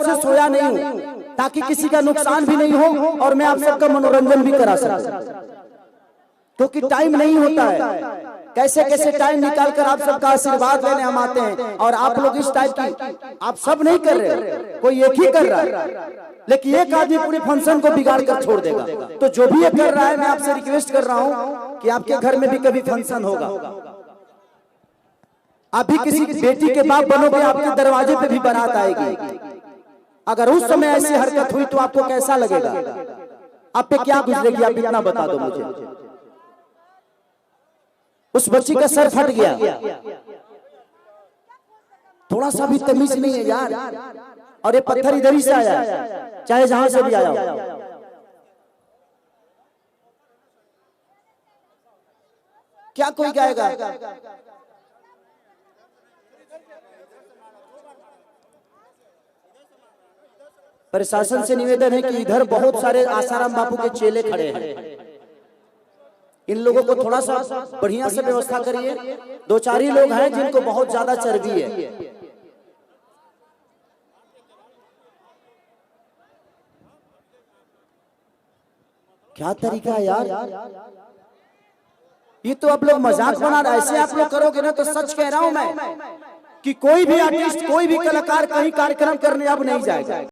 से सोया नहीं हूँ ताकि किसी का नुकसान भी नहीं हो और मैं आप सबका मनोरंजन भी करा सकूं, क्योंकि टाइम नहीं होता है। कैसे कैसे टाइम निकाल कर आप सबका आशीर्वाद लेने हम आते हैं, और आप लोग इस टाइप की आप सब नहीं कर रहे, कोई एक ही कर रहा है, लेकिन एक आदमी पूरे फंक्शन को बिगाड़ कर छोड़ देगा। तो जो भी ये कर रहा है, मैं आपसे रिक्वेस्ट कर रहा हूं कि आपके घर में भी कभी फंक्शन होगा, आप भी किसी बेटी के बाप बनोगे, आपके दरवाजे पे भी बारात आएगी। अगर उस समय ऐसी हरकत हुई तो आपको कैसा लगेगा, आप पे क्या गुजरेगी, आप इतना बता दो मुझे। उस बच्ची का सर फट गया, थोड़ा सा भी तमीज नहीं है यार, और ये पत्थर इधर ही से आया, चाहे जहां से भी आया। क्या कोई गाएगा? प्रशासन से निवेदन है कि इधर बहुत सारे आसाराम बापू के चेले खड़े हैं, इन लोगों को थोड़ा सा बढ़िया से व्यवस्था करिए। दो चार ही लोग हैं जिनको बहुत ज्यादा चर्बी है। क्या तरीका है यार, ये तो आप लोग मजाक बना रहे। ऐसे आप लोग करोगे ना तो सच कह रहा हूं मैं कि कोई भी आर्टिस्ट, कोई भी कलाकार कहीं कार्यक्रम करने अब नहीं जाएगा।